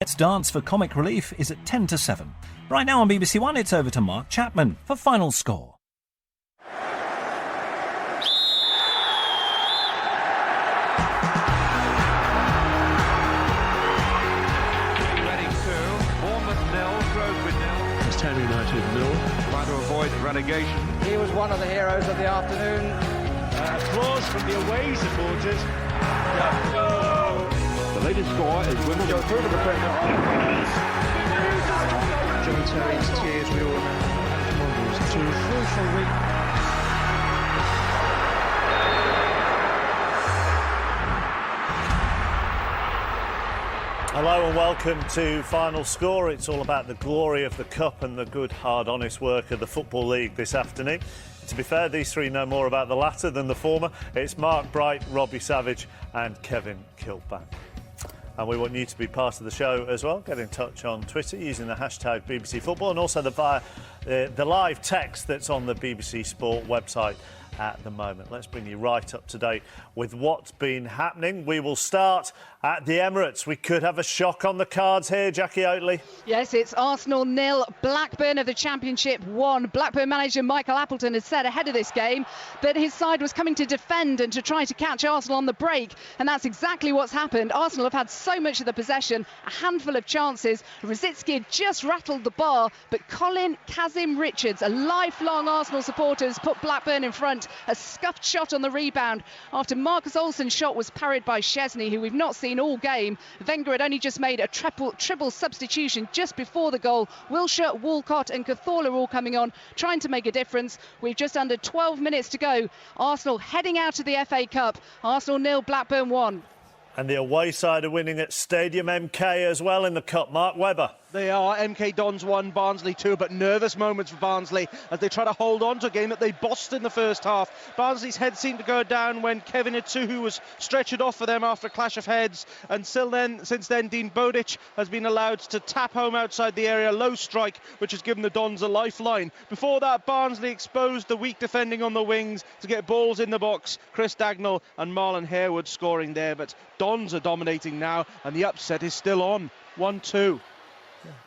Let's Dance for comic relief is at 10 to 7. Right now on BBC One, it's over to Mark Chapman for Final Score. Relegation. He was one of the heroes of the afternoon. Applause from the away supporters. The latest score is Wimbledon through to the pressure. John Terry's tears we all remember. To crucial week. Hello and welcome to Final Score. It's all about the glory of the Cup and the good, hard, honest work of the Football League this afternoon. To be fair, these three know more about the latter than the former. It's Mark Bright, Robbie Savage and Kevin Kilbane. And we want you to be part of the show as well. Get in touch on Twitter using the hashtag BBC Football and also via the live text that's on the BBC Sport website at the moment. Let's bring you right up to date with what's been happening. We will start at the Emirates. We could have a shock on the cards here, Jackie Oatley. Yes, it's Arsenal 0, Blackburn of the Championship 1. Blackburn manager Michael Appleton had said ahead of this game that his side was coming to defend and to try to catch Arsenal on the break, and that's exactly what's happened. Arsenal have had so much of the possession, a handful of chances. Rosicky had just rattled the bar, but Colin Kazim Richards, a lifelong Arsenal supporter, has put Blackburn in front. A scuffed shot on the rebound after Marcus Olsen's shot was parried by Szczesny, who we've not seen all game. Wenger had only just made a triple substitution just before the goal. Wilshere, Walcott and Cazorla all coming on, trying to make a difference. We've just under 12 minutes to go. Arsenal heading out of the FA Cup. Arsenal 0, Blackburn 1. And the away side are winning at Stadium MK as well in the Cup. Mark Webber. They are. MK Dons 1, Barnsley 2, but nervous moments for Barnsley as they try to hold on to a game that they bossed in the first half. Barnsley's head seemed to go down when Kevin Itsuhu was stretchered off for them after a clash of heads, and since then Dean Bodic has been allowed to tap home outside the area, low strike, which has given the Dons a lifeline. Before that, Barnsley exposed the weak defending on the wings to get balls in the box. Chris Dagnall and Marlon Harewood scoring there, but Dons are dominating now, and the upset is still on. 1-2.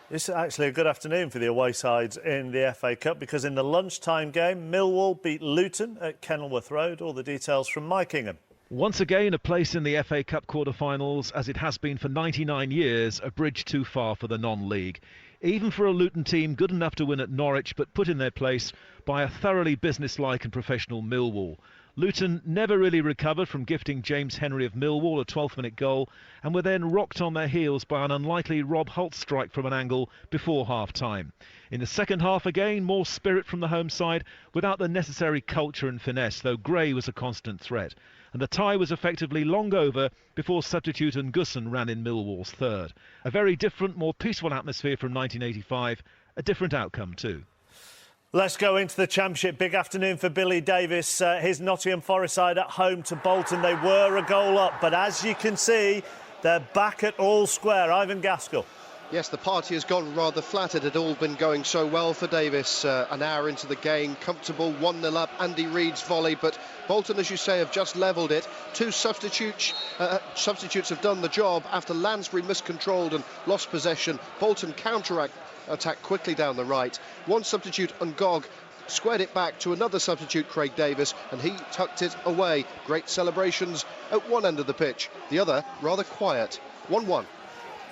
It's actually a good afternoon for the away sides in the FA Cup because in the lunchtime game, Millwall beat Luton at Kenilworth Road. All the details from Mike Ingham. Once again, a place in the FA Cup quarter-finals, as it has been for 99 years, a bridge too far for the non-league. Even for a Luton team good enough to win at Norwich, but put in their place by a thoroughly businesslike and professional Millwall. Luton never really recovered from gifting James Henry of Millwall a 12th-minute goal and were then rocked on their heels by an unlikely Rob Holt strike from an angle before half-time. In the second half again, more spirit from the home side without the necessary culture and finesse, though Gray was a constant threat. And the tie was effectively long over before substitute Ngussen ran in Millwall's third. A very different, more peaceful atmosphere from 1985, a different outcome too. Let's go into the Championship. Big afternoon for Billy Davies. His Nottingham Forest side at home to Bolton. They were a goal up, but as you can see, they're back at all square. Ivan Gaskell. Yes, the party has gone rather flat. It had all been going so well for Davis. An hour into the game, comfortable, 1-0 up, Andy Reid's volley, but Bolton, as you say, have just levelled it. Two substitutes have done the job after Lansbury miscontrolled and lost possession. Bolton attack quickly down the right. One substitute, Ngog, squared it back to another substitute, Craig Davis, and he tucked it away. Great celebrations at one end of the pitch, the other rather quiet. 1-1.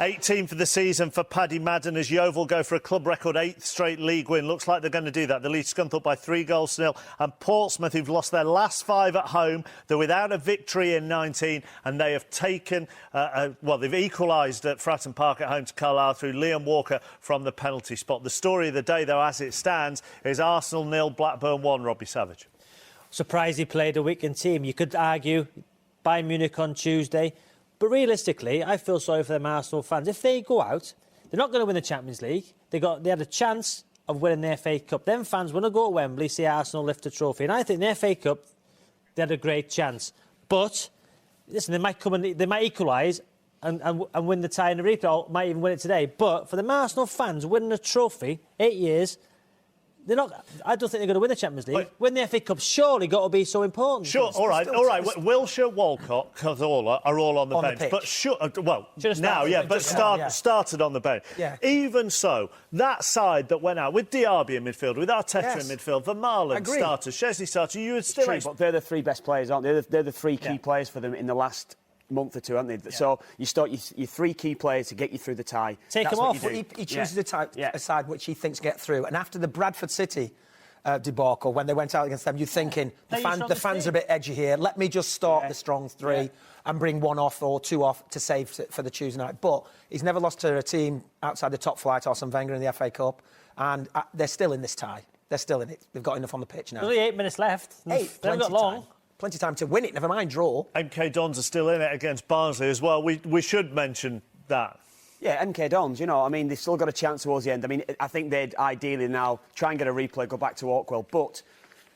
18 for the season for Paddy Madden as Yeovil go for a club record 8th straight league win. Looks like they're going to do that. The lead Scunthorpe by 3-0. And Portsmouth, who've lost their last 5 at home, they're without a victory in 19, and they have taken, they've equalised at Fratton Park at home to Carlisle through Liam Walker from the penalty spot. The story of the day, though, as it stands, is Arsenal 0, Blackburn 1. Robbie Savage. Surprised he played a weakened team. You could argue Bayern Munich on Tuesday. But realistically, I feel sorry for them Arsenal fans. If they go out, they're not going to win the Champions League. They had a chance of winning the FA Cup. Them fans want to go to Wembley, see Arsenal lift a trophy. And I think the FA Cup, they had a great chance. But, listen, they might equalise and win the tie in the replay, or might even win it today. But for the Arsenal fans, winning a trophy, 8 years, They're not. I don't think they're going to win the Champions League. Win the FA Cup, surely got to be so important. Sure, all right. Wilshere, Walcott, Cazorla are all on the bench. But started on the bench. Yeah. Even so, that side that went out with Diaby in midfield, with Arteta in midfield, Vermaelen starter, Chesney starter, you would still... But they're the three best players, aren't they? They're the three key players for them in the last month or two, aren't they? Yeah. So you start your three key players to get you through the tie. Take them off. He chooses a side which he thinks get through. And after the Bradford City debacle, when they went out against them, you're thinking, the fans are a bit edgy here. Let me just start the strong three and bring one off or two off to save for the Tuesday night. But he's never lost to a team outside the top flight, Arsene Wenger in the FA Cup. And they're still in this tie. They're still in it. They've got enough on the pitch now. There's only 8 minutes left. They haven't got long. Plenty of time to win it, never mind draw. MK Dons are still in it against Barnsley as well. We should mention that. Yeah, MK Dons, they've still got a chance towards the end. I mean, I think they'd ideally now try and get a replay, go back to Orkwell. But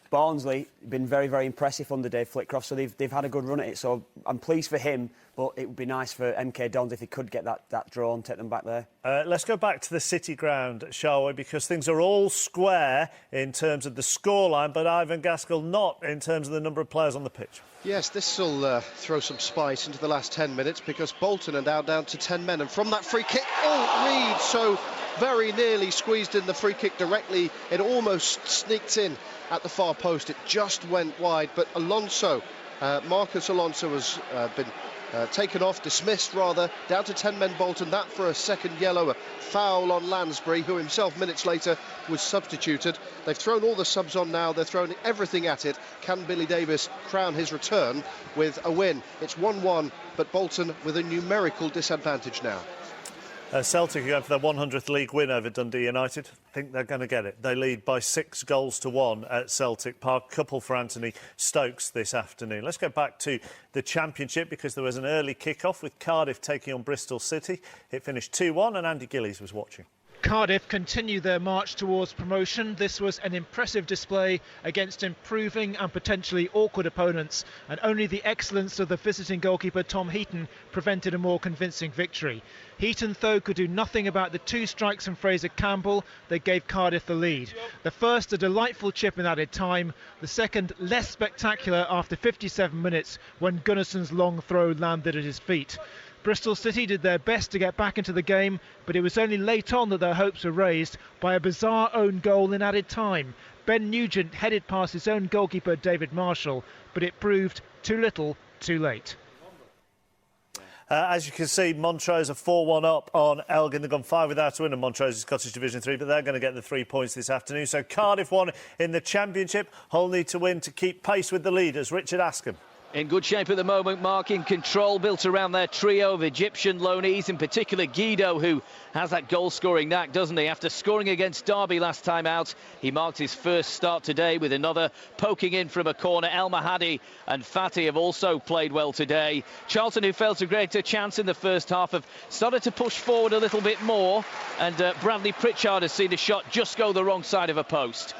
Barnsley been very, very impressive under Dave Flitcroft, so they've had a good run at it. So I'm pleased for him, but it would be nice for MK Dons if he could get that draw and take them back there. Let's go back to the City ground, shall we? Because things are all square in terms of the scoreline, but Ivan Gaskell not in terms of the number of players on the pitch. Yes, this will throw some spice into the last 10 minutes because Bolton are now down to 10 men. And from that free kick, Reed so very nearly squeezed in the free kick directly. It almost sneaked in at the far post. It just went wide. But Marcus Alonso has been taken off, dismissed rather, down to 10 men Bolton. That for a second yellow, a foul on Lansbury, who himself minutes later was substituted. They've thrown all the subs on now, they're throwing everything at it. Can Billy Davies crown his return with a win? It's 1-1, but Bolton with a numerical disadvantage now. Celtic are going for their 100th league win over Dundee United. I think they're going to get it. They lead by 6-1 at Celtic Park. Couple for Anthony Stokes this afternoon. Let's go back to the Championship because there was an early kick-off with Cardiff taking on Bristol City. It finished 2-1 and Andy Gillies was watching. Cardiff continue their march towards promotion. This was an impressive display against improving and potentially awkward opponents, and only the excellence of the visiting goalkeeper Tom Heaton prevented a more convincing victory. Heaton, though, could do nothing about the 2 strikes from Fraser Campbell that gave Cardiff the lead. The first a delightful chip in added time, the second less spectacular after 57 minutes when Gunnarsson's long throw landed at his feet. Bristol City did their best to get back into the game, but it was only late on that their hopes were raised by a bizarre own goal in added time. Ben Nugent headed past his own goalkeeper David Marshall, but it proved too little, too late. As you can see, Montrose are 4-1 up on Elgin. They've gone 5 without a win, and Montrose is Scottish Division 3, but they're going to get the 3 points this afternoon. So Cardiff won in the Championship. Hull need to win to keep pace with the leaders. Richard Askham. In good shape at the moment, Mark, in control, built around their trio of Egyptian loanees, in particular Guido, who has that goal-scoring knack, doesn't he? After scoring against Derby last time out, he marked his first start today with another poking in from a corner. El Mahadi and Fatih have also played well today. Charlton, who failed to create a chance in the first half, have started to push forward a little bit more, and Bradley Pritchard has seen a shot just go the wrong side of a post.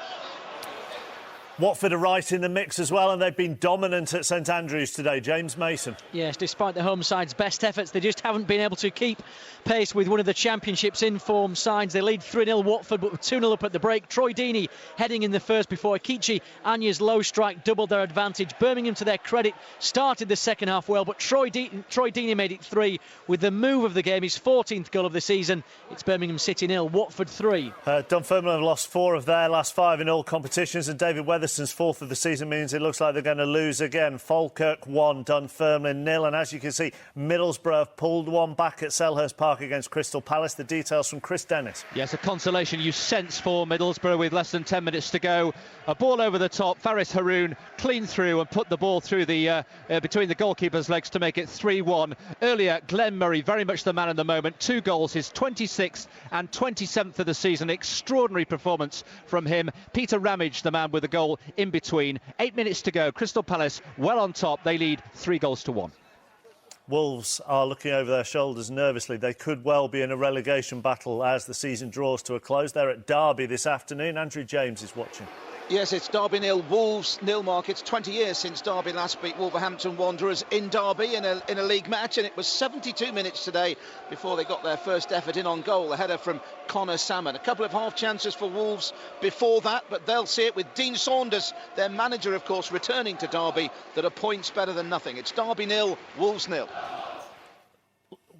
Watford are right in the mix as well, and they've been dominant at St Andrews today. James Mason. Yes, despite the home side's best efforts, they just haven't been able to keep pace with one of the Championship's in-form sides. They lead 3-0 Watford, but 2-0 up at the break. Troy Deeney heading in the first before Akichi Anya's low strike doubled their advantage. Birmingham, to their credit, started the second half well, but Troy Deeney made it 3 with the move of the game, his 14th goal of the season. It's Birmingham City 0, Watford 3. Dunfermline have lost 4 of their last 5 in all competitions, and David Weatherston's 4th of the season means it looks like they're going to lose again. Falkirk 1, Dunfermline 0, and as you can see, Middlesbrough have pulled one back at Selhurst Park against Crystal Palace. The details from Chris Dennis. Yes, a consolation you sense for Middlesbrough with less than 10 minutes to go. A ball over the top, Faris Haroun clean through and put the ball through the between the goalkeeper's legs to make it 3-1. Earlier, Glenn Murray, very much the man in the moment, 2 goals, his 26th and 27th of the season. Extraordinary performance from him. Peter Ramage, the man with the goal in between. 8 minutes to go. Crystal Palace well on top. They lead 3-1. Wolves are looking over their shoulders nervously. They could well be in a relegation battle as the season draws to a close. They're at Derby this afternoon. Andrew James is watching. Yes, it's Derby 0, Wolves 0, Mark. It's 20 years since Derby last beat Wolverhampton Wanderers in Derby in a league match, and it was 72 minutes today before they got their first effort in on goal. A header from Connor Salmon. A couple of half chances for Wolves before that, but they'll see it with Dean Saunders, their manager, of course, returning to Derby, that are points better than nothing. It's Derby 0, Wolves 0.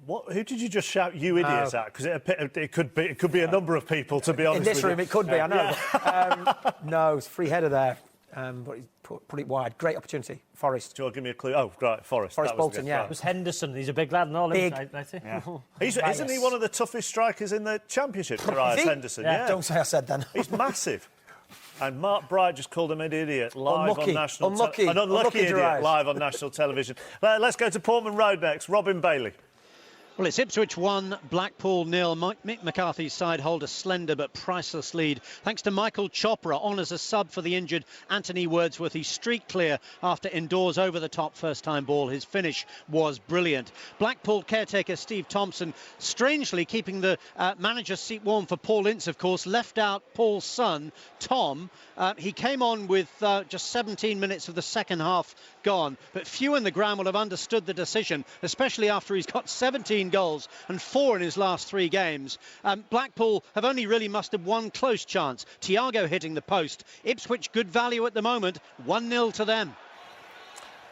What? Who did you just shout "you idiots" at? Because it could be a number of people, to be honest. In this room, it could be. I know. Yeah. No, it's free header there, but he put it wide. Great opportunity. Forest. Do you want to give me a clue? Oh, right, Forest. Forest Bolton, yeah. It was Henderson. He's a big lad and all. Big. Yeah. Isn't he one of the toughest strikers in the Championship, Darius Henderson? Yeah. Don't say I said then. He's massive. And Mark Bright just called him an idiot live on national television. An unlucky idiot live on national television. Let's go to Portman Road next. Robin Bailey. Well, it's Ipswich 1, Blackpool 0. Mick McCarthy's side hold a slender but priceless lead thanks to Michael Chopra on as a sub for the injured Anthony Wordsworth. He streaked clear after indoors over-the-top first-time ball. His finish was brilliant. Blackpool caretaker Steve Thompson strangely keeping the manager's seat warm for Paul Ince, of course, left out Paul's son, Tom. He came on with just 17 minutes of the second half gone, but few in the ground will have understood the decision, especially after he's got 17 goals and 4 in his last 3 games. Blackpool have only really mustered one close chance, Thiago hitting the post. Ipswich good value at the moment, 1-0 to them.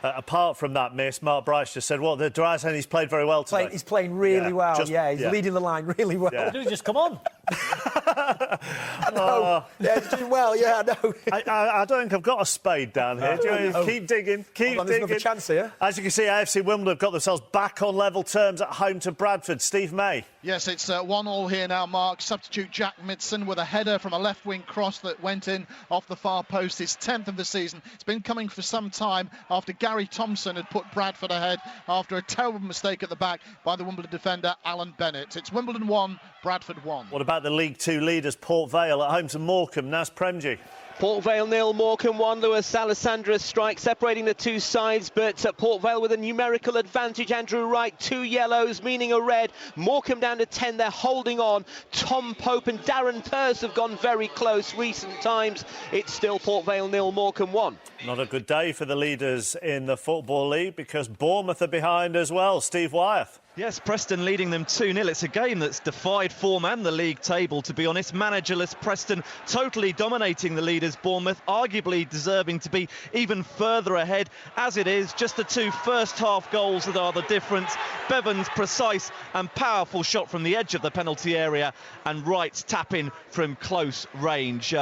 Apart from that miss, Mark Bryce just said, well, Darius Henry's played very well today. He's playing really well. He's leading the line really well. Yeah. Just come on. I know. He's doing well. Yeah, I know. I don't think I've got a spade down here. Keep digging. There's another chance here. As you can see, AFC Wimbledon have got themselves back on level terms at home to Bradford. Steve May. Yes, it's 1-1 here now, Mark. Substitute Jack Midson with a header from a left-wing cross that went in off the far post. His 10th of the season. It's been coming for some time after Gary Thompson had put Bradford ahead after a terrible mistake at the back by the Wimbledon defender Alan Bennett. It's Wimbledon 1, Bradford 1. What about the League Two leaders, Port Vale at home to Morecambe? Naz Premji. Port Vale 0, Morecambe 1. Lewis Alessandra's strike separating the two sides, but Port Vale with a numerical advantage. Andrew Wright, 2 yellows, meaning a red. Morecambe down to 10, they're holding on. Tom Pope and Darren Purse have gone very close recent times. It's still Port Vale 0, Morecambe 1. Not a good day for the leaders in the Football League because Bournemouth are behind as well. Steve Wyeth. Yes, Preston leading them 2-0. It's a game that's defied form and the league table, to be honest. Managerless Preston totally dominating the leaders, Bournemouth, arguably deserving to be even further ahead. As it is, just the 2 first-half goals that are the difference. Bevan's precise and powerful shot from the edge of the penalty area and Wright's tap-in from close range.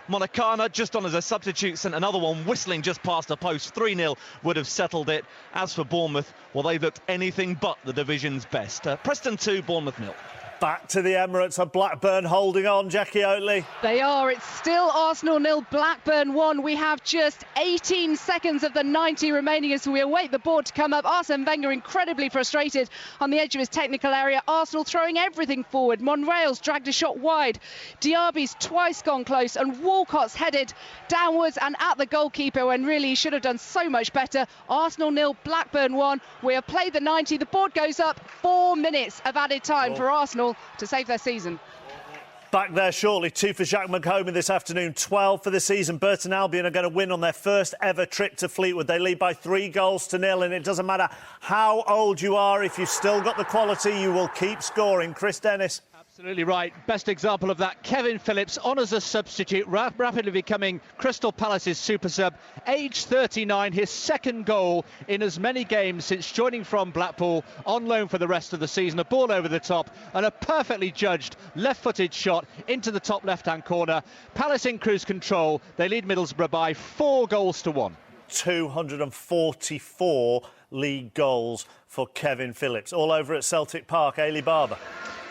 Monacana just on as a substitute sent another one whistling just past the post. 3-0 would have settled it. As for Bournemouth, well, they've looked anything but the division's best. Preston 2, Bournemouth 0. Back to the Emirates, and Blackburn holding on. Jackie Oatley. They are. It's still Arsenal 0, Blackburn 1. We have just 18 seconds of the 90 remaining as we await the board to come up. Arsene Wenger incredibly frustrated on the edge of his technical area. Arsenal throwing everything forward. Monreal's dragged a shot wide. Diaby's twice gone close, and Walcott's headed downwards and at the goalkeeper when really he should have done so much better. Arsenal 0, Blackburn 1. We have played the 90. The board goes up. 4 minutes of added time for Arsenal to save their season. Back there shortly, 2 for Jacques McComan this afternoon, 12 for the season. Burton Albion are going to win on their first ever trip to Fleetwood. They lead by 3-0, and it doesn't matter how old you are, if you've still got the quality, you will keep scoring. Chris Dennis. Absolutely right. Best example of that, Kevin Phillips on as a substitute, rapidly becoming Crystal Palace's super sub. Age 39, his second goal in as many games since joining from Blackpool, on loan for the rest of the season. A ball over the top and a perfectly judged left-footed shot into the top left-hand corner. Palace in cruise control. They lead Middlesbrough by 4-1. 244 league goals for Kevin Phillips. All over at Celtic Park, Ailey Barber.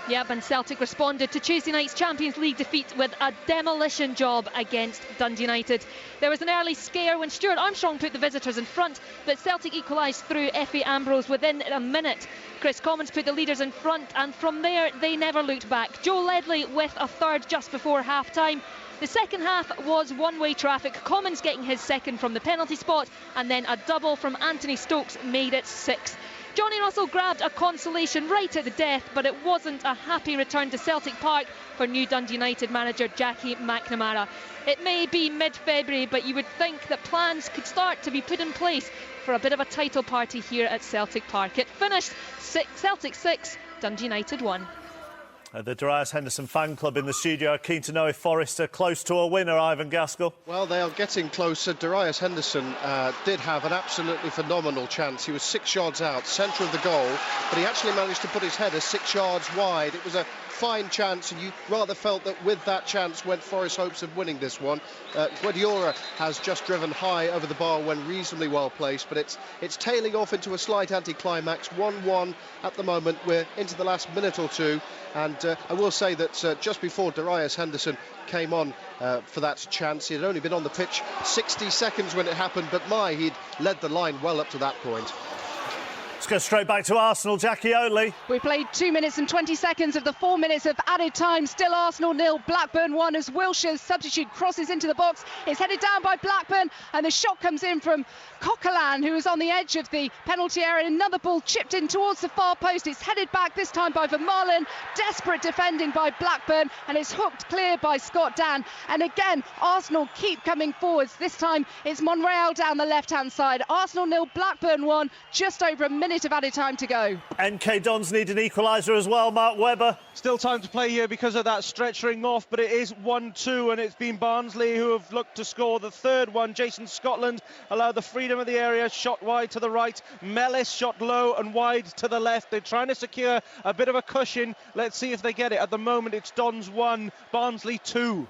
Yep, and Celtic responded to Tuesday night's Champions League defeat with a demolition job against Dundee United. There was an early scare when Stuart Armstrong put the visitors in front, but Celtic equalised through Effie Ambrose within a minute. Chris Commons put the leaders in front, and from there they never looked back. Joe Ledley with a third just before half-time. The second half was one-way traffic, Commons getting his second from the penalty spot, and then a double from Anthony Stokes made it 6. Johnny Russell grabbed a consolation right at the death, but it wasn't a happy return to Celtic Park for new Dundee United manager Jackie McNamara. It may be mid-February, but you would think that plans could start to be put in place for a bit of a title party here at Celtic Park. It finished Celtic 6, Dundee United 1. The Darius Henderson fan club in the studio are keen to know if Forest are close to a winner, Ivan Gaskell. Well, they are getting closer. Darius Henderson did have an absolutely phenomenal chance. He was 6 yards out, centre of the goal, but he actually managed to put his header 6 yards wide. It was a fine chance, and you rather felt that with that chance went Forest's hopes of winning this one. Guardiola has just driven high over the bar when reasonably well placed, but it's tailing off into a slight anticlimax. 1-1 at the moment. We're into the last minute or two, and I will say that just before Darius Henderson came on for that chance, he had only been on the pitch 60 seconds when it happened, but he'd led the line well up to that point. Let's go straight back to Arsenal. Jackie Oatley. We played 2 minutes and 20 seconds of the 4 minutes of added time. Still Arsenal 0, Blackburn 1 as Wilshire's substitute crosses into the box. It's headed down by Blackburn, and the shot comes in from Coquelin, who was on the edge of the penalty area. Another ball chipped in towards the far post. It's headed back this time by Vermaelen. Desperate defending by Blackburn, and it's hooked clear by Scott Dan. And again, Arsenal keep coming forwards. This time it's Monreal down the left-hand side. Arsenal 0, Blackburn 1, just over a minute of added time to go. MK Dons need an equaliser as well, Mark Webber. Still time to play here because of that stretching off, but it is 1-2, and it's been Barnsley who have looked to score the third one. Jason Scotland allowed the freedom of the area, shot wide to the right. Mellis shot low and wide to the left. They're trying to secure a bit of a cushion. Let's see if they get it. At the moment, it's Dons 1, Barnsley 2.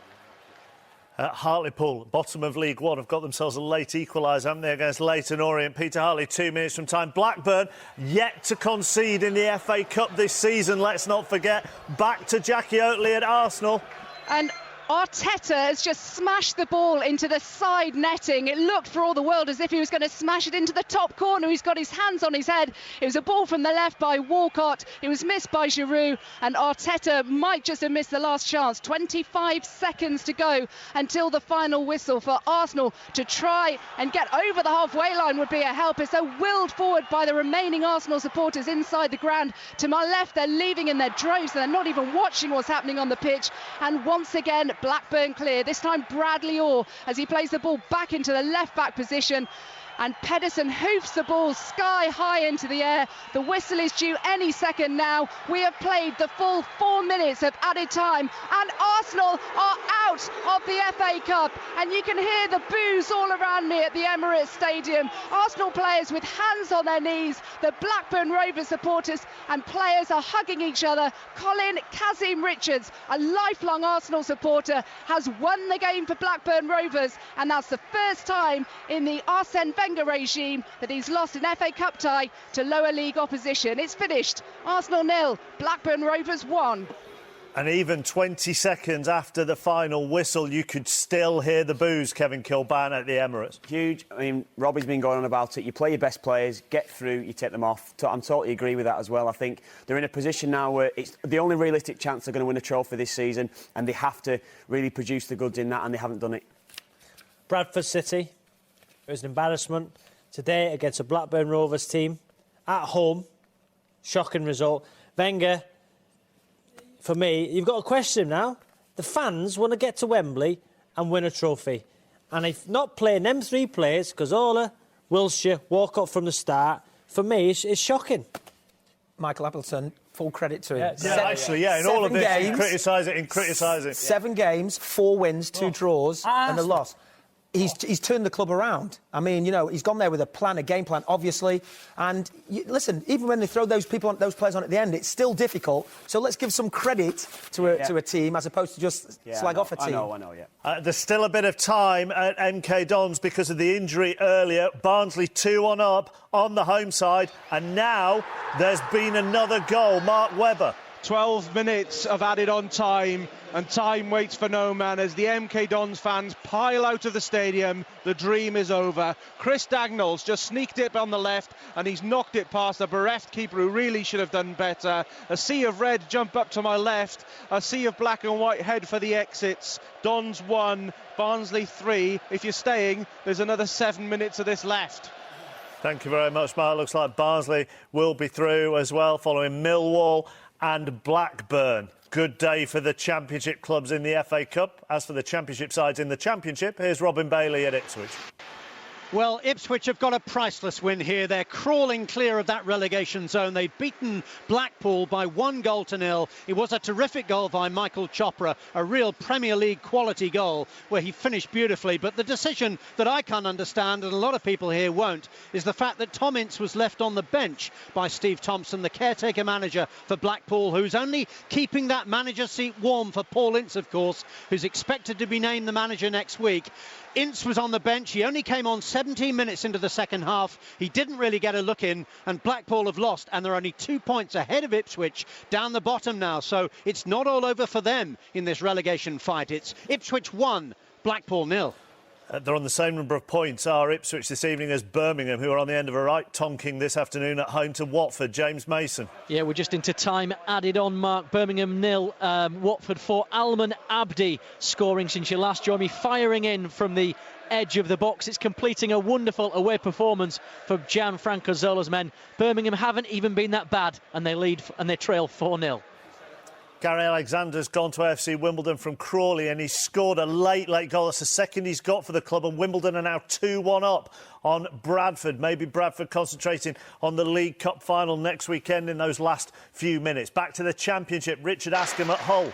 Hartlepool, bottom of League One, have got themselves a late equaliser, haven't they, against Leyton Orient. Peter Hartley, 2 minutes from time. Blackburn yet to concede in the FA Cup this season, let's not forget. Back to Jackie Oatley at Arsenal. And Arteta has just smashed the ball into the side netting. It looked for all the world as if he was going to smash it into the top corner. He's got his hands on his head. It was a ball from the left by Walcott. It was missed by Giroud, and Arteta might just have missed the last chance. 25 seconds to go until the final whistle. For Arsenal to try and get over the halfway line would be a help. It's so willed forward by the remaining Arsenal supporters inside the ground. To my left, they're leaving in their droves. They're not even watching what's happening on the pitch. And once again, Blackburn clear. This time Bradley Orr as he plays the ball back into the left back position, and Pedersen hoofs the ball sky high into the air. The whistle is due any second now. We have played the full 4 minutes of added time, and Arsenal are out of the FA Cup, and you can hear the boos all around me at the Emirates Stadium. Arsenal players with hands on their knees, the Blackburn Rovers supporters and players are hugging each other. Colin Kazim Richards, a lifelong Arsenal supporter, has won the game for Blackburn Rovers, and that's the first time in the Arsene Wenger regime that he's lost an FA Cup tie to lower league opposition. It's finished. Arsenal 0, Blackburn Rovers 1. And even 20 seconds after the final whistle, you could still hear the boos, Kevin Kilbane, at the Emirates. Huge. I mean, Robbie's been going on about it. You play your best players, get through, you take them off. I'm totally agree with that as well. I think they're in a position now where it's the only realistic chance they're going to win a trophy this season, and they have to really produce the goods in that, and they haven't done it. Bradford City. It was an embarrassment today against a Blackburn Rovers team at home. Shocking result. Wenger, for me, you've got to question him now. The fans want to get to Wembley and win a trophy. And if not playing them 3 players, Cazorla, Wilshere, Walcott from the start, for me, it's shocking. Michael Appleton, full credit to him. In all of this, criticise it. 7 games, 4 wins, 2 draws and a loss. He's turned the club around. I mean, you know, he's gone there with a plan, a game plan, obviously. And listen, even when they throw those players on at the end, it's still difficult. So let's give some credit to a team as opposed to just slag off a team. I know, yeah. There's still a bit of time at MK Dons because of the injury earlier. Barnsley 2-1 up on the home side, and now there's been another goal. Mark Webber. 12 minutes of added on time, and time waits for no man as the MK Dons fans pile out of the stadium. The dream is over. Chris Dagnall's just sneaked it on the left, and he's knocked it past the bereft keeper who really should have done better. A sea of red jump up to my left, a sea of black and white head for the exits. Dons 1, Barnsley 3. If you're staying, there's another 7 minutes of this left. Thank you very much, Mark. Looks like Barnsley will be through as well, following Millwall and Blackburn. Good day for the Championship clubs in the FA Cup. As for the Championship sides in the Championship, here's Robin Bailey at Ipswich. Well, Ipswich have got a priceless win here. They're crawling clear of that relegation zone. They've beaten Blackpool by 1-0. It was a terrific goal by Michael Chopra, a real Premier League quality goal where he finished beautifully. But the decision that I can't understand, and a lot of people here won't, is the fact that Tom Ince was left on the bench by Steve Thompson, the caretaker manager for Blackpool, who's only keeping that manager seat warm for Paul Ince, of course, who's expected to be named the manager next week. Ince was on the bench. He only came on 17 minutes into the second half. He didn't really get a look in, and Blackpool have lost, and they're only 2 points ahead of Ipswich down the bottom now. So it's not all over for them in this relegation fight. It's Ipswich 1, Blackpool 0. They're on the same number of points, are Ipswich this evening, as Birmingham, who are on the end of a right tonking this afternoon at home to Watford. James Mason. Yeah, we're just into time added on, Mark. Birmingham 0, Watford 4. Alman Abdi scoring since you last joined me, firing in from the edge of the box. It's completing a wonderful away performance for Gianfranco Zola's men. Birmingham haven't even been that bad, and they lead and they trail 4-0. Gary Alexander's gone to AFC Wimbledon from Crawley, and he's scored a late goal. That's the second he's got for the club, and Wimbledon are now 2-1 up on Bradford. Maybe Bradford concentrating on the League Cup final next weekend in those last few minutes. Back to the Championship, Richard Askham at Hull.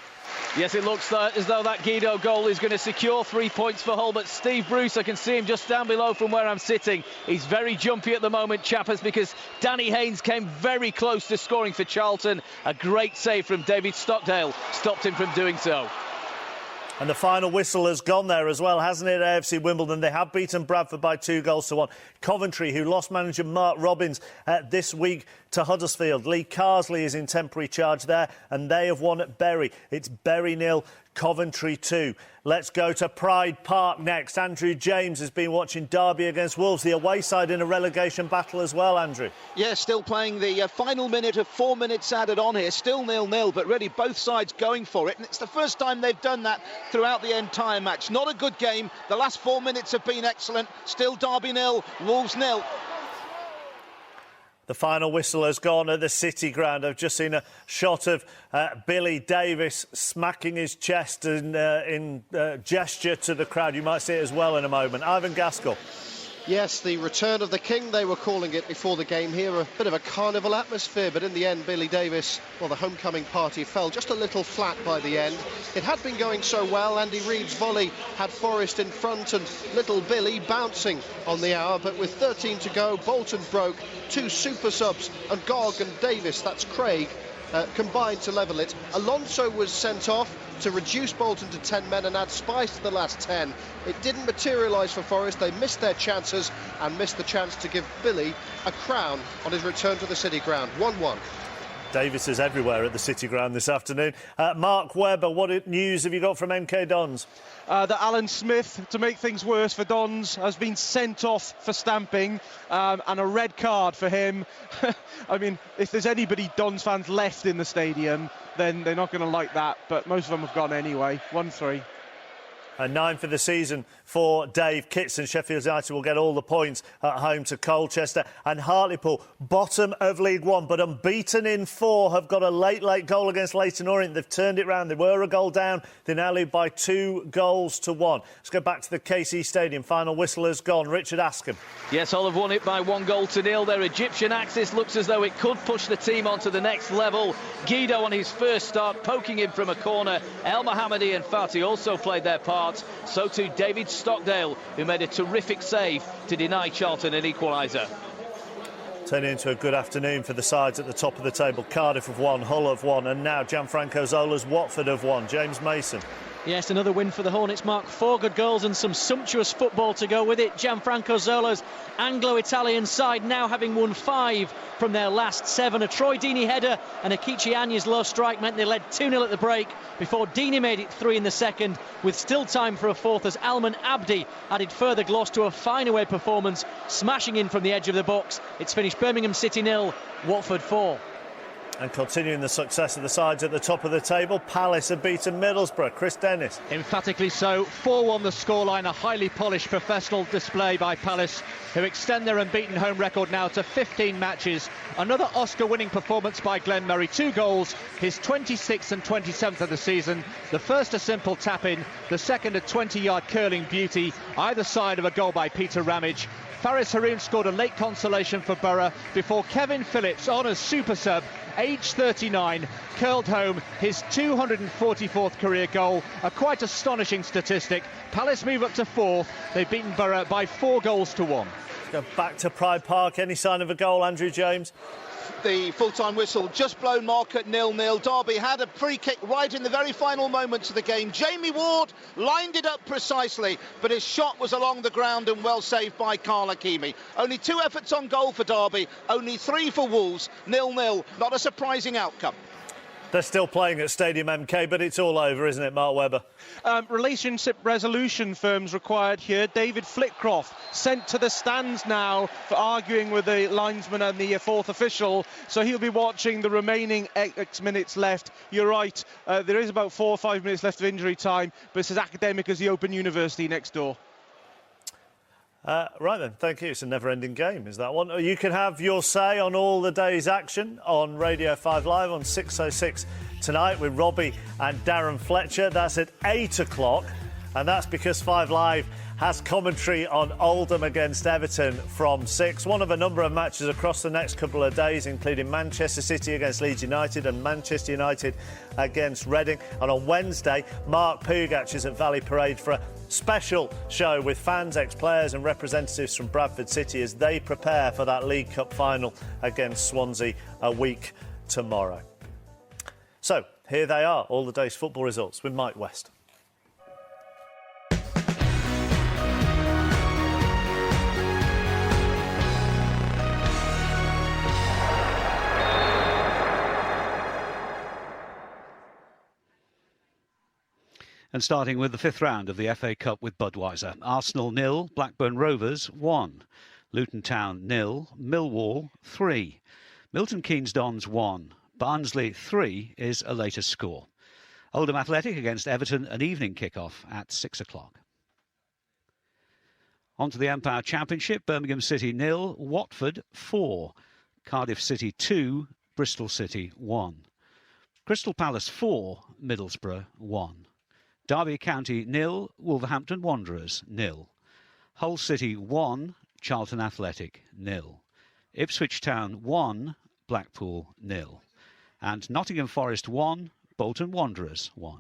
Yes, it looks as though that Guido goal is going to secure 3 points for Hull, but Steve Bruce, I can see him just down below from where I'm sitting. He's very jumpy at the moment, Chappers, because Danny Haynes came very close to scoring for Charlton. A great save from David Stockdale stopped him from doing so. And the final whistle has gone there as well, hasn't it, AFC Wimbledon? They have beaten Bradford by 2-1. Coventry, who lost manager Mark Robbins this week to Huddersfield. Lee Carsley is in temporary charge there, and they have won at Bury. It's Bury 0, Coventry 2. Let's go to Pride Park next. Andrew James has been watching Derby against Wolves, the away side in a relegation battle as well, Andrew. Yeah, still playing the final minute of 4 minutes added on here. Still 0-0, but really both sides going for it. And it's the first time they've done that throughout the entire match. Not a good game. The last 4 minutes have been excellent. Still Derby 0, Wolves 0. The final whistle has gone at the City Ground. I've just seen a shot of Billy Davies smacking his chest in gesture to the crowd. You might see it as well in a moment. Ivan Gaskell. Yes, the return of the king, they were calling it before the game here. A bit of a carnival atmosphere, but in the end, Billy Davies, well, the homecoming party fell just a little flat by the end. It had been going so well. Andy Reid's volley had Forrest in front and little Billy bouncing on the hour, but with 13 to go, Bolton broke. 2 super subs, and Gog and Davis, that's Craig, combined to level it. Alonso was sent off to reduce Bolton to 10 men and add spice to the last 10. It didn't materialise for Forest. They missed their chances and missed the chance to give Billy a crown on his return to the City Ground. 1-1. Davis is everywhere at the City Ground this afternoon. Mark Webber, what news have you got from MK Dons? That Alan Smith, to make things worse for Dons, has been sent off for stamping, and a red card for him. I mean, if there's anybody Dons fans left in the stadium, then they're not going to like that, but most of them have gone anyway. 1-3. A 9 for the season for Dave Kitson. Sheffield United will get all the points at home to Colchester. And Hartlepool, bottom of League One, but unbeaten in 4, have got a late goal against Leyton Orient. They've turned it round. They were a goal down. They now lead by 2-1. Let's go back to the KC Stadium. Final whistle has gone. Richard Askham. Yes, Hull have won it by 1-0. Their Egyptian axis looks as though it could push the team onto the next level. Guido on his first start, poking him from a corner. El Mohammadi and Fatih also played their part. So too David Stockdale, who made a terrific save to deny Charlton an equaliser. Turning into a good afternoon for the sides at the top of the table. Cardiff have won, Hull have won, and now Gianfranco Zola's Watford have won. James Mason. Yes, another win for the Hornets, Mark. 4 good goals and some sumptuous football to go with it. Gianfranco Zola's Anglo-Italian side now having won 5 from their last 7. A Troy Deeney header and a Kichi Anya's low strike meant they led 2-0 at the break before Deeney made it 3 in the second, with still time for a fourth as Alman Abdi added further gloss to a fine away performance, smashing in from the edge of the box. It's finished Birmingham City 0, Watford 4. And continuing the success of the sides at the top of the table, Palace have beaten Middlesbrough. Chris Dennis. Emphatically so. 4-1 the scoreline, a highly polished professional display by Palace, who extend their unbeaten home record now to 15 matches. Another Oscar-winning performance by Glenn Murray. 2 goals, his 26th and 27th of the season. The first a simple tap-in, the second a 20-yard curling beauty, either side of a goal by Peter Ramage. Faris Haroun scored a late consolation for Borough before Kevin Phillips, on as super sub, aged 39, curled home his 244th career goal. A quite astonishing statistic. Palace move up to 4th. They've beaten Borough by 4 goals to 1. Go back to Pride Park. Any sign of a goal, Andrew James? The full-time whistle just blown, Mark, at 0-0. Derby had a free kick right in the very final moments of the game. Jamie Ward lined it up precisely, but his shot was along the ground and well saved by Carl Hakimi. Only 2 efforts on goal for Derby, only 3 for Wolves. 0-0, not a surprising outcome. They're still playing at Stadium MK, but it's all over, isn't it, Mark Webber? Relationship resolution firms required here. David Flitcroft sent to the stands now for arguing with the linesman and the 4th official. So he'll be watching the remaining X minutes left. You're right, there is about 4 or 5 minutes left of injury time, but it's as academic as the Open University next door. Right then, thank you. It's a never-ending game, is that one? You can have your say on all the day's action on Radio 5 Live on 6:06 tonight with Robbie and Darren Fletcher. That's at 8 o'clock, and that's because 5 Live has commentary on Oldham against Everton from 6. One of a number of matches across the next couple of days, including Manchester City against Leeds United and Manchester United against Reading. And on Wednesday, Mark Pugach is at Valley Parade for a special show with fans, ex-players and representatives from Bradford City as they prepare for that League Cup final against Swansea a week tomorrow. So, here they are, all the day's football results with Mike West. And starting with the 5th round of the FA Cup with Budweiser. Arsenal 0, Blackburn Rovers 1. Luton Town 0, Millwall 3. Milton Keynes Dons 1. Barnsley 3 is a later score. Oldham Athletic against Everton, an evening kick-off at 6 o'clock. On to the Empire Championship. Birmingham City 0, Watford 4. Cardiff City 2, Bristol City 1. Crystal Palace 4, Middlesbrough 1. Derby County 0, Wolverhampton Wanderers 0. Hull City 1, Charlton Athletic 0. Ipswich Town 1, Blackpool 0. And Nottingham Forest 1, Bolton Wanderers 1.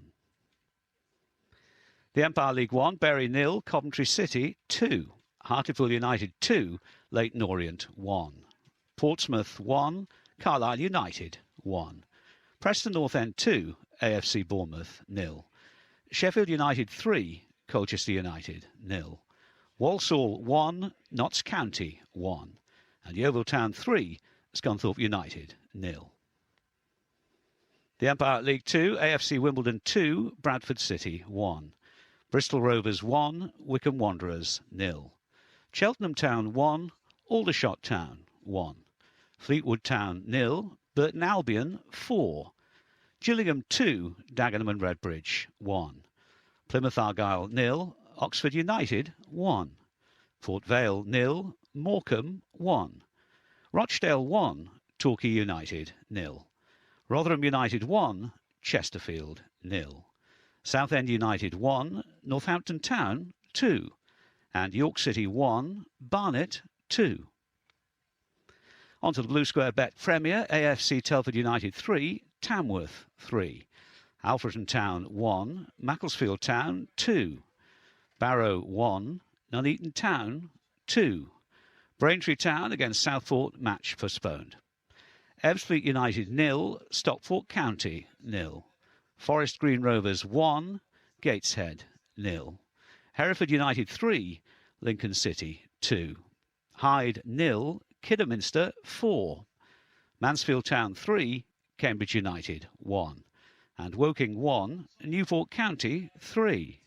The Empire League 1, Bury 0, Coventry City 2. Hartlepool United 2, Leyton Orient 1. Portsmouth 1, Carlisle United 1. Preston North End 2, AFC Bournemouth 0. Sheffield United 3, Colchester United 0. Walsall 1, Notts County 1. And Yeovil Town 3, Scunthorpe United 0. The Empire League 2, AFC Wimbledon 2, Bradford City 1. Bristol Rovers 1, Wycombe Wanderers 0. Cheltenham Town 1, Aldershot Town 1. Fleetwood Town 0, Burton Albion 4. Gillingham 2, Dagenham and Redbridge 1. Plymouth Argyle 0, Oxford United 1. Port Vale 0, Morecambe 1. Rochdale 1, Torquay United 0. Rotherham United 1, Chesterfield 0. Southend United 1, Northampton Town 2. And York City 1, Barnet 2. On to the Blue Square Bet Premier, AFC Telford United 3, Tamworth 3. Alfreton Town 1, Macclesfield Town 2. Barrow 1, Nuneaton Town 2. Braintree Town against Southport, match postponed. Ebbsfleet United 0, Stockport County 0. Forest Green Rovers 1, Gateshead 0. Hereford United 3, Lincoln City 2. Hyde 0, Kidderminster 4. Mansfield Town 3, Cambridge United 1. And Woking 1, Newport County 3.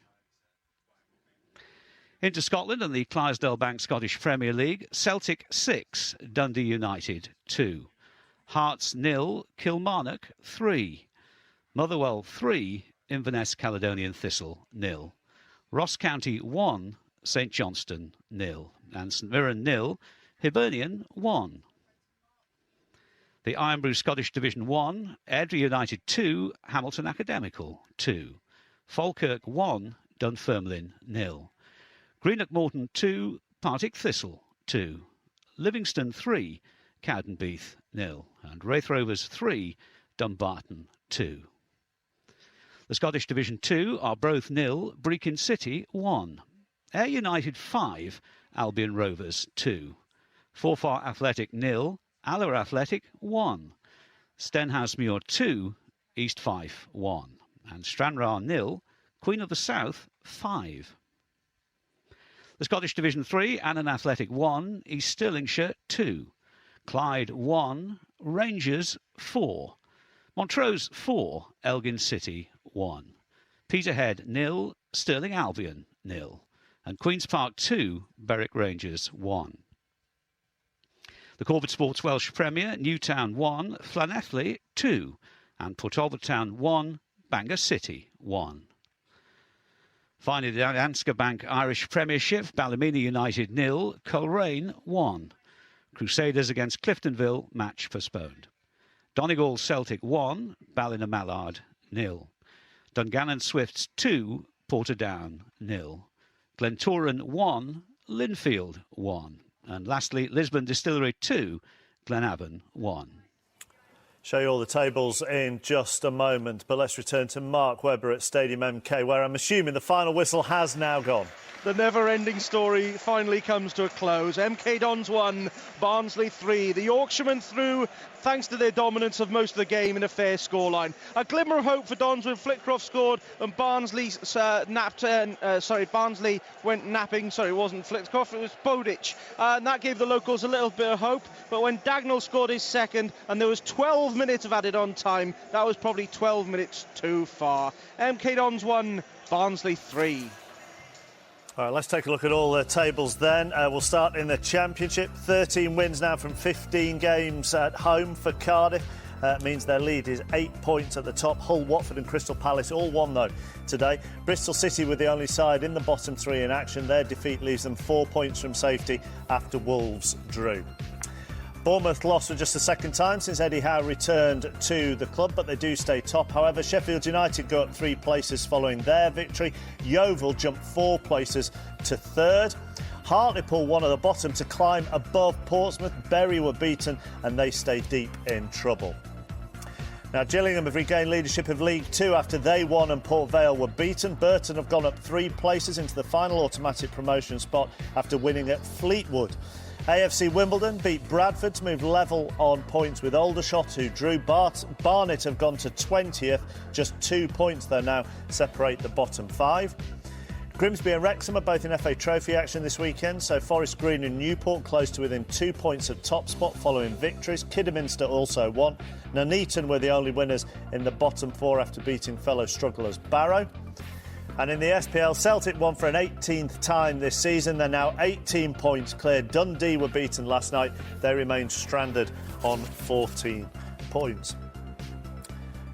Into Scotland and the Clydesdale Bank Scottish Premier League, Celtic 6, Dundee United 2. Hearts 0, Kilmarnock 3. Motherwell 3, Inverness Caledonian Thistle 0. Ross County 1, St Johnstone 0. And St Mirren 0, Hibernian 1. The Ironbrew Scottish Division 1, Airdrie United 2, Hamilton Academical 2. Falkirk 1, Dunfermline 0. Greenock Morton 2, Partick Thistle 2. Livingston 3, Cowdenbeath 0. And Wraith Rovers 3, Dumbarton 2. The Scottish Division 2, Arbroath 0, Brechin City 1. Ayr United 5, Albion Rovers 2. Forfar Athletic 0, Alloa Athletic 1. Stenhousemuir 2, East Fife 1. And Stranraer 0, Queen of the South 5. The Scottish Division 3, Annan Athletic 1, East Stirlingshire 2. Clyde 1, Rangers 4. Montrose 4, Elgin City 1. Peterhead 0, Stirling Albion 0. And Queen's Park 2, Berwick Rangers 1. The Corvid Sports Welsh Premier, Newtown 1, Llanelli 2. And Port Talbot Town 1, Bangor City 1. Finally, the Danske Bank Irish Premiership, Ballymena United 0, Coleraine 1. Crusaders against Cliftonville, match postponed. Donegal Celtic 1, Ballina-Mallard 0. Dungannon Swifts 2, Portadown 0. Glentoran 1, Linfield 1. And lastly, Lisbon Distillery 2, Glenavon 1. Show you all the tables in just a moment, but let's return to Mark Webber at Stadium MK, where I'm assuming the final whistle has now gone. The never-ending story finally comes to a close. MK Dons 1, Barnsley 3. The Yorkshiremen through thanks to their dominance of most of the game in a fair scoreline. A glimmer of hope for Dons when Flitcroft scored and Barnsley Barnsley went napping. Sorry, it wasn't Flitcroft, it was Bowditch. And that gave the locals a little bit of hope. But when Dagnall scored his second and there was 12 minutes of added on time, that was probably 12 minutes too far. MK Dons 1, Barnsley 3. All right, let's take a look at all the tables then. We'll start in the Championship. 13 wins now from 15 games at home for Cardiff. Means their lead is 8 points at the top. Hull, Watford and Crystal Palace all won, though, today. Bristol City were the only side in the bottom three in action. Their defeat leaves them 4 points from safety after Wolves drew. Bournemouth lost for just the second time since Eddie Howe returned to the club, but they do stay top. However, Sheffield United go up 3 places following their victory. Yeovil jumped 4 places to third. Hartlepool won at the bottom to climb above Portsmouth. Bury were beaten and they stay deep in trouble. Now, Gillingham have regained leadership of League 2 after they won and Port Vale were beaten. Burton have gone up 3 places into the final automatic promotion spot after winning at Fleetwood. AFC Wimbledon beat Bradford to move level on points with Aldershot, who drew. Barnet have gone to 20th. Just 2 points, though, now separate the bottom 5. Grimsby and Wrexham are both in FA Trophy action this weekend, so Forest Green and Newport close to within 2 points of top spot following victories. Kidderminster also won. Nuneaton were the only winners in the bottom 4 after beating fellow strugglers Barrow. And in the SPL, Celtic won for an 18th time this season. They're now 18 points clear. Dundee were beaten last night. They remain stranded on 14 points.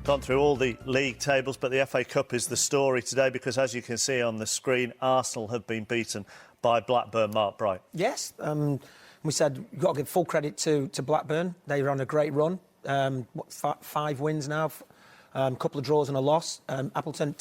Gone through all the league tables, but the FA Cup is the story today because, as you can see on the screen, Arsenal have been beaten by Blackburn. Mark Bright. Yes, we said you've got to give full credit to Blackburn. They were on a great run. 5 wins now. A couple of draws and a loss. Appleton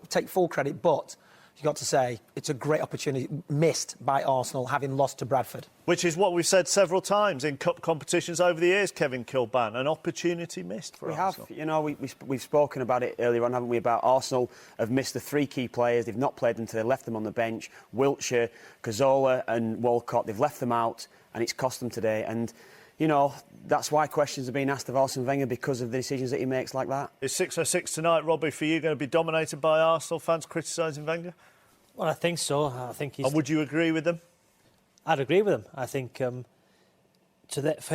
take full credit, but you've got to say it's a great opportunity missed by Arsenal having lost to Bradford. Which is what we've said several times in cup competitions over the years, Kevin Kilbane. An opportunity missed for Arsenal. We have. You know, we've spoken about it earlier on, haven't we, about Arsenal have missed the 3 key players. They've not played them until they left them on the bench. Wiltshire, Cazorla and Walcott, they've left them out and it's cost them today. And you know, that's why questions are being asked of Arsene Wenger because of the decisions that he makes like that. Is 6:06 tonight, Robbie, for you going to be dominated by Arsenal fans criticising Wenger? Well, I think so. I think he's... And would you agree with them? I'd agree with him. I think for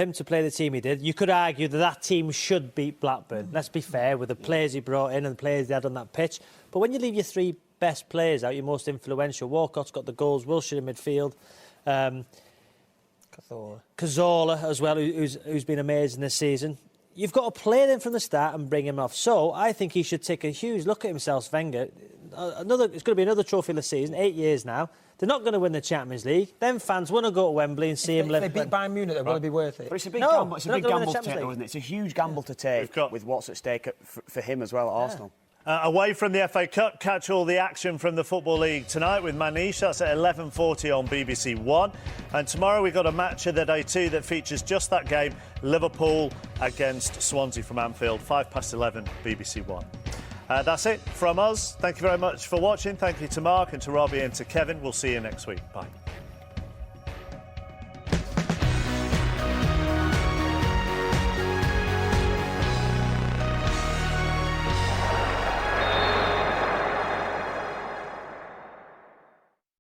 him to play the team he did, you could argue that team should beat Blackburn. Let's be fair, with the players he brought in and the players they had on that pitch. But when you leave your 3 best players out, your most influential, Walcott's got the goals, Wilshere in midfield, Cazorla as well, who's been amazing this season. you've got to play them from the start and bring him off. So I think he should take a huge look at himself, Wenger. It's going to be another trophy this season, 8 years now. They're not going to win the Champions League. Then fans want to go to Wembley and see him live. If they beat Bayern Munich, then will it be worth it? But it's a big gamble. It's a big gamble to take, though, isn't it? It's a huge gamble to take with what's at stake for him as well at Arsenal. Away from the FA Cup, catch all the action from the Football League tonight with Manish. That's at 11:40 on BBC One. And tomorrow we've got a match of the day too that features just that game, Liverpool against Swansea from Anfield, 11:05 BBC One. That's it from us. Thank you very much for watching. Thank you to Mark and to Robbie and to Kevin. We'll see you next week. Bye.